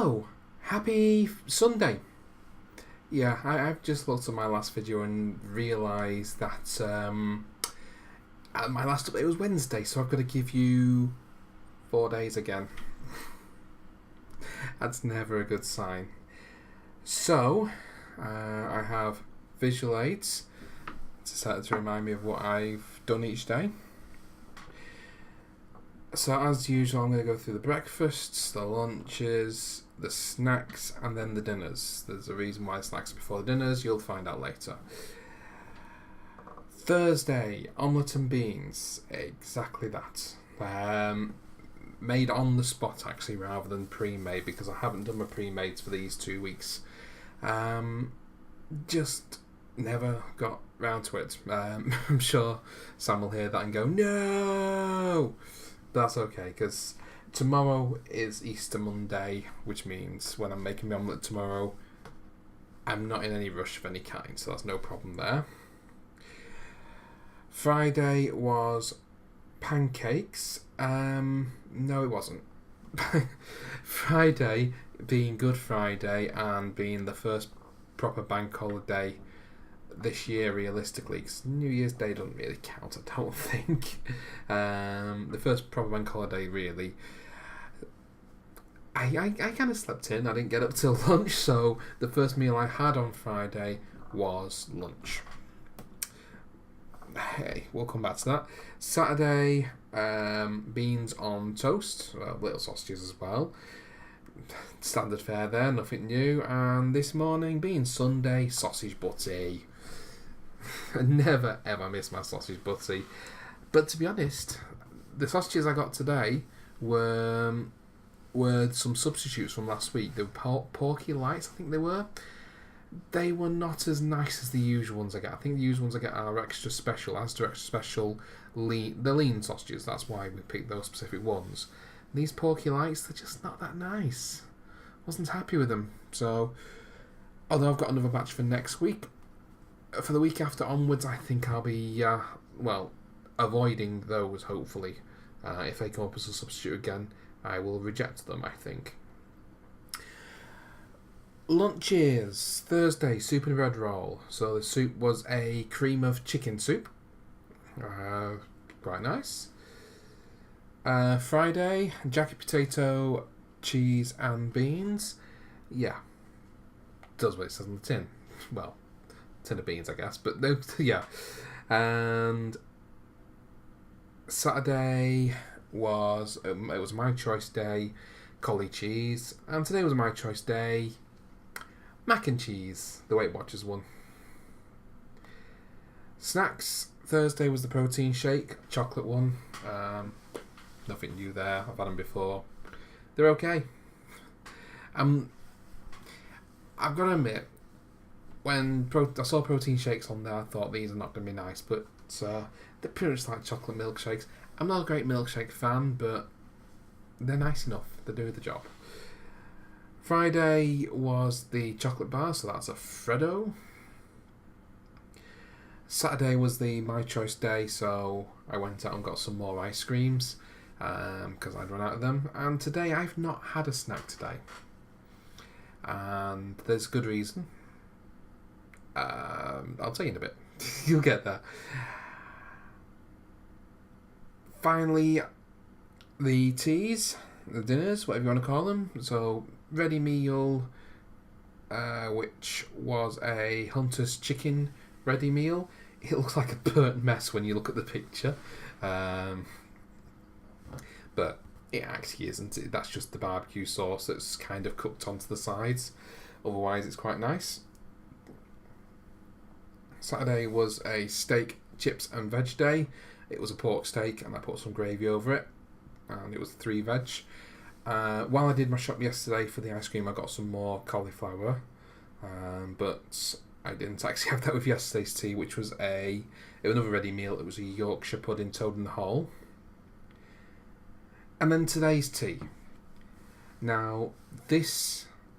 Oh, happy Sunday. Yeah, I've just looked at my last video and realised that my last update was Wednesday, so I've got to give you 4 days again. That's never a good sign. So, I have visual aids to remind me of what I've done each day. So as usual, I'm going to go through the breakfasts, the lunches, the snacks, and then the dinners. There's a reason why snacks before the dinners, you'll find out later. Thursday, omelette and beans. Exactly that. Made on the spot, actually, rather than pre-made, because I haven't done my pre-mades for these 2 weeks. Just never got round to it. I'm sure Sam will hear that and go, no! But that's okay, because tomorrow is Easter Monday, which means when I'm making my omelette tomorrow, I'm not in any rush of any kind, so that's no problem there. Friday was pancakes. No, it wasn't. Friday, being Good Friday and being the first proper bank holiday this year, realistically, because New Year's Day doesn't really count, I don't think. The first proper bank holiday, really. I kind of slept in. I didn't get up till lunch, so the first meal I had on Friday was lunch. Hey, we'll come back to that. Saturday, beans on toast, little sausages as well. Standard fare there, nothing new. And this morning, being Sunday, sausage butty. I never ever miss my sausage butty. But to be honest, the sausages I got today were some substitutes from last week. They were porky lights, I think they were. They were not as nice as the usual ones I get. I think the usual ones I get are extra special, lean. They're lean sausages, that's why we picked those specific ones. These porky lights, they're just not that nice. Wasn't happy with them. So, although I've got another batch for next week, for the week after onwards, I think I'll be, avoiding those, hopefully. If they come up as a substitute again, I will reject them, I think. Lunches. Thursday, soup and bread roll. So the soup was a cream of chicken soup. Quite nice. Friday, jacket potato, cheese and beans. Yeah. Does what it says on the tin. Well, tin of beans, I guess. But yeah. And Saturday was it was my choice day, collie cheese. And today was my choice day, mac and cheese, the Weight Watchers one. Snacks. Thursday was the protein shake, chocolate one. Nothing new there. I've had them before. They're okay. I've got to admit, when I saw protein shakes on there, I thought these are not going to be nice, but they're pretty much like chocolate milkshakes. I'm not a great milkshake fan, but they're nice enough. They do the job. Friday was the chocolate bar, so that's a Freddo. Saturday was the my choice day, so I went out and got some more ice creams because I'd run out of them. And today I've not had a snack today, and there's good reason. I'll tell you in a bit. You'll get there. Finally, the teas, the dinners, whatever you want to call them. So ready meal, which was a Hunter's chicken ready meal. It looks like a burnt mess when you look at the picture, but it actually isn't. That's just the barbecue sauce that's kind of cooked onto the sides. Otherwise, it's quite nice. Saturday was a steak, chips and veg day. It was a pork steak and I put some gravy over it, and it was 3 veg. While I did my shop yesterday for the ice cream, I got some more cauliflower, but I didn't actually have that with yesterday's tea, which was another ready meal. It was a Yorkshire pudding toad in the hole. And then today's tea. Now,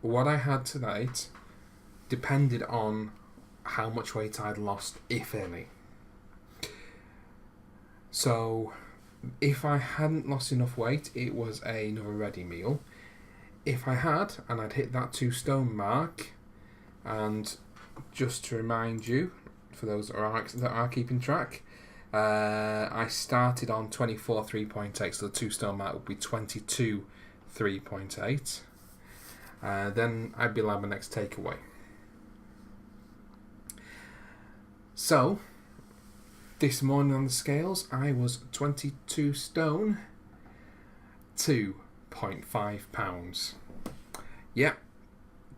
what I had tonight, depended on how much weight I'd lost, if any. So, if I hadn't lost enough weight, it was another ready meal. if I had, and I'd hit that 2 stone mark, and just to remind you, for those that are keeping track, I started on 24 3.8, so the 2 stone mark would be 22 3.8. Then I'd be allowed my next takeaway. So, this morning on the scales, I was 22 stone, 2.5 pounds. Yep,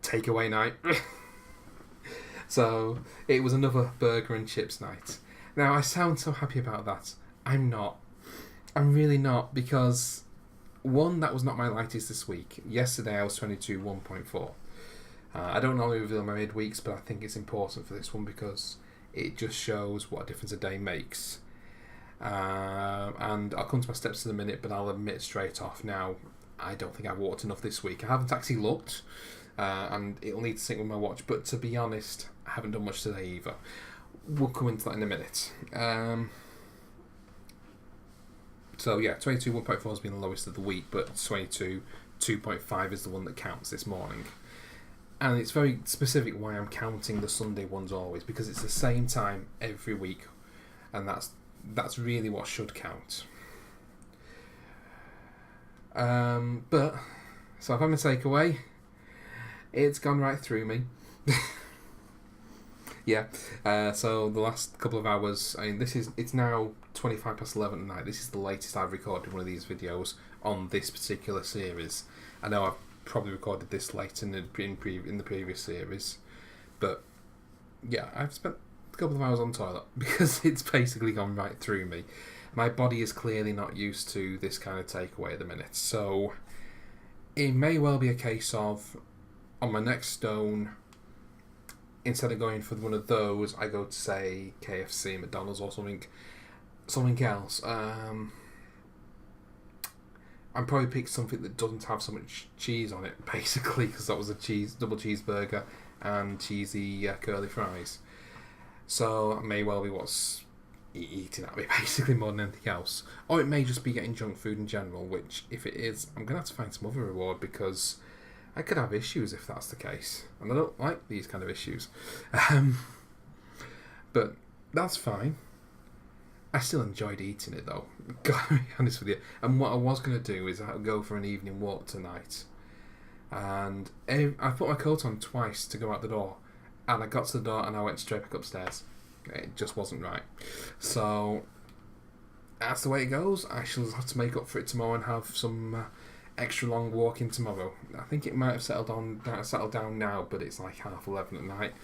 takeaway night. So, it was another burger and chips night. Now, I sound so happy about that. I'm not. I'm really not, because one, that was not my lightest this week. Yesterday I was 22 1.4. I don't normally reveal my midweeks, but I think it's important for this one because it just shows what a difference a day makes. And I'll come to my steps in a minute, but I'll admit straight off now, I don't think I've walked enough this week. I haven't actually looked, and it'll need to sync with my watch, but to be honest, I haven't done much today either. We'll come into that in a minute. So yeah, 22 1.4 has been the lowest of the week, but 22 2.5 is the one that counts this morning. And it's very specific why I'm counting the Sunday ones always, because it's the same time every week, and that's really what should count. But so if I'm a takeaway, it's gone right through me. Yeah. So the last couple of hours, I mean, it's now 25 past 11 at night. This is the latest I've recorded one of these videos on this particular series. I know I've probably recorded this late in the previous series, but yeah, I've spent a couple of hours on toilet because it's basically gone right through me. My body is clearly not used to this kind of takeaway at the minute, so it may well be a case of, on my next stone, instead of going for one of those, I go to, say, KFC, McDonald's, or something else. I'd probably pick something that doesn't have so much cheese on it, basically, because that was a double cheeseburger and cheesy curly fries. So that may well be what's eating at me, basically, more than anything else. Or it may just be getting junk food in general, which, if it is, I'm going to have to find some other reward, because I could have issues if that's the case. And I don't like these kind of issues. But that's fine. I still enjoyed eating it, though. Gotta be honest with you. And what I was going to do is I'll go for an evening walk tonight. And I put my coat on twice to go out the door. And I got to the door and I went straight back upstairs. It just wasn't right. So that's the way it goes. I shall have to make up for it tomorrow and have some extra long walking tomorrow. I think it might have settled down now, but it's like 11:30 at night.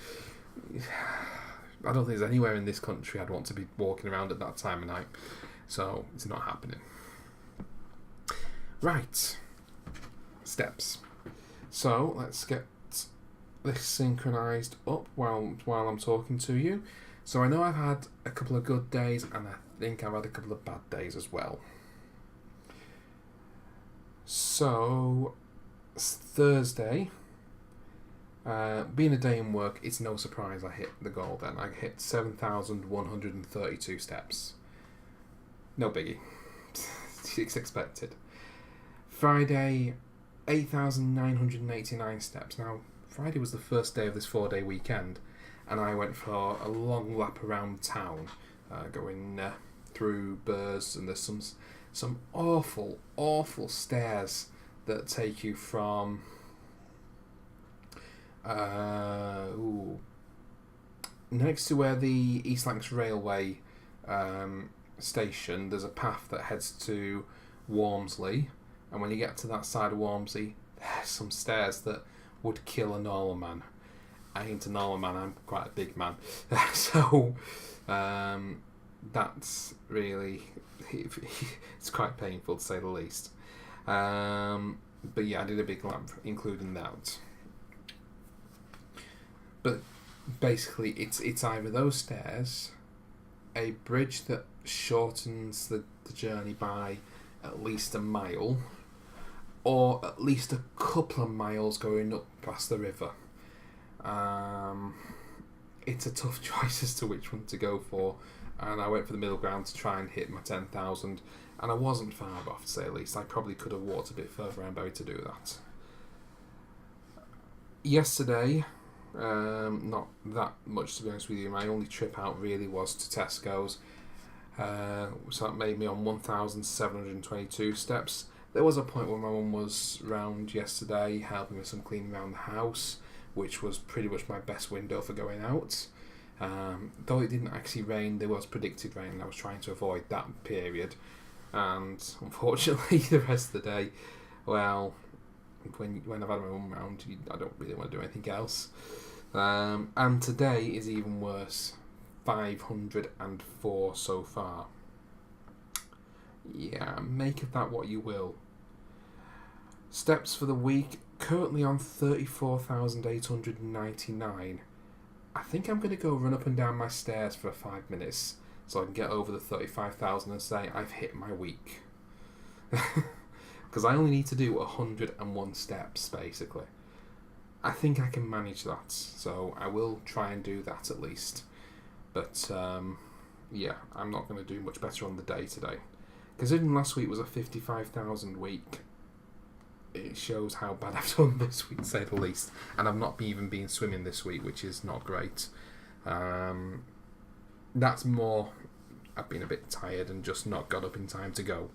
I don't think there's anywhere in this country I'd want to be walking around at that time of night, so it's not happening. Right, steps. So let's get this synchronized up while I'm talking to you. So I know I've had a couple of good days, and I think I've had a couple of bad days as well. So Thursday, being a day in work, it's no surprise I hit the goal then. I hit 7,132 steps. No biggie. It's expected. Friday, 8,989 steps. Now, Friday was the first day of this 4-day weekend, and I went for a long lap around town, going through Burrs, and there's some awful, awful stairs that take you from next to where the East Lancs Railway station. There's a path that heads to Walmsley, and when you get to that side of Walmsley, there's some stairs that would kill a normal man. I ain't a normal man, I'm quite a big man. So that's really, it's quite painful to say the least. But yeah, I did a big lap including that. But basically it's either those stairs, a bridge that shortens the journey by at least a mile, or at least a couple of miles going up past the river. It's a tough choice as to which one to go for, and I went for the middle ground to try and hit my 10,000, and I wasn't far off, to say the least. I probably could have walked a bit further around Bury to do that. Yesterday, not that much to be honest with you. My only trip out really was to Tesco's. So that made me on 1,722 steps. There was a point where my mum was round yesterday helping with some cleaning around the house, which was pretty much my best window for going out. Though it didn't actually rain, there was predicted rain, and I was trying to avoid that period. And unfortunately, the rest of the day, well, when I've had my mum round, I don't really want to do anything else. And today is even worse. 504 so far. Yeah, make of that what you will. Steps for the week, currently on 34,899. I think I'm going to go run up and down my stairs for 5 minutes so I can get over the 35,000 and say I've hit my week. Because I only need to do 101 steps, basically. I think I can manage that, so I will try and do that at least. But, yeah, I'm not going to do much better on the day today. Considering last week was a 55,000 week, it shows how bad I've done this week, to say the least. And I've not even been swimming this week, which is not great. That's more, I've been a bit tired and just not got up in time to go.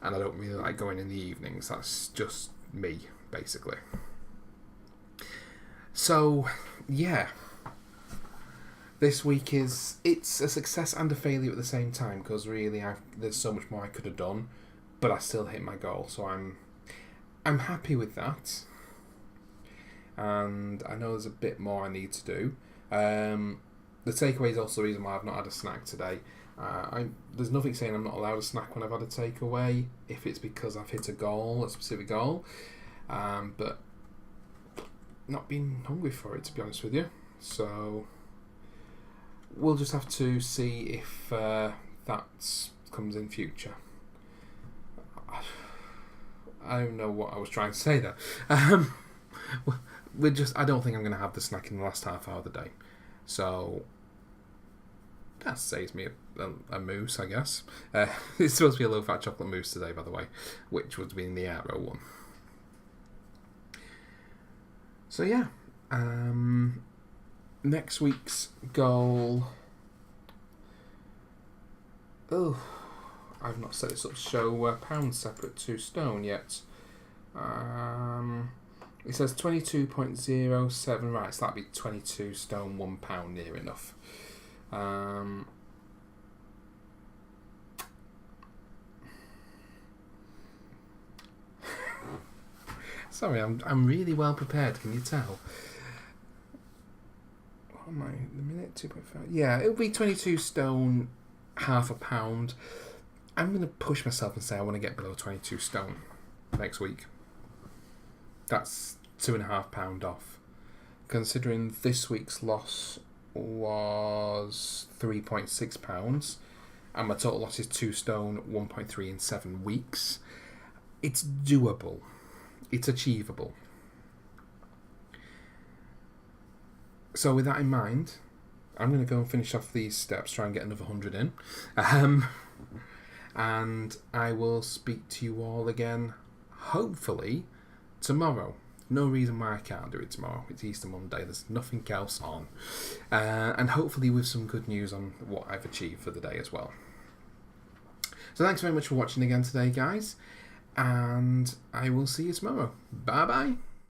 And I don't really like going in the evenings. That's just me, basically. So, yeah. This week it's a success and a failure at the same time, because really there's so much more I could have done, but I still hit my goal, so I'm happy with that. And I know there's a bit more I need to do. The takeaway is also the reason why I've not had a snack today. There's nothing saying I'm not allowed a snack when I've had a takeaway, if it's because I've hit a specific goal, but not been hungry for it, to be honest with you. So we'll just have to see if that comes in future. I don't know what I was trying to say there. I don't think I'm going to have the snack in the last half hour of the day. So that saves me a mousse, I guess. It's supposed to be a low-fat chocolate mousse today, by the way, which would be in the Aero one. So yeah, next week's goal. Oh, I've not set this up to show pounds separate to stone yet. It says 22.07. Right, so that'd be 22 stone, £1 near enough. Sorry, I'm really well prepared. Can you tell? What am I? The minute 2.5. Yeah, it'll be 22 stone, £0.5. I'm going to push myself and say I want to get below 22 stone next week. That's £2.5 off. Considering this week's loss was £3.6, and my total loss is 2 stone, 1.3 in 7 weeks. It's doable. It's achievable. So with that in mind, I'm going to go and finish off these steps, try and get another 100 in. And I will speak to you all again, hopefully, tomorrow. No reason why I can't do it tomorrow. It's Easter Monday. There's nothing else on. And hopefully with some good news on what I've achieved for the day as well. So thanks very much for watching again today, guys. And I will see you tomorrow. Bye-bye.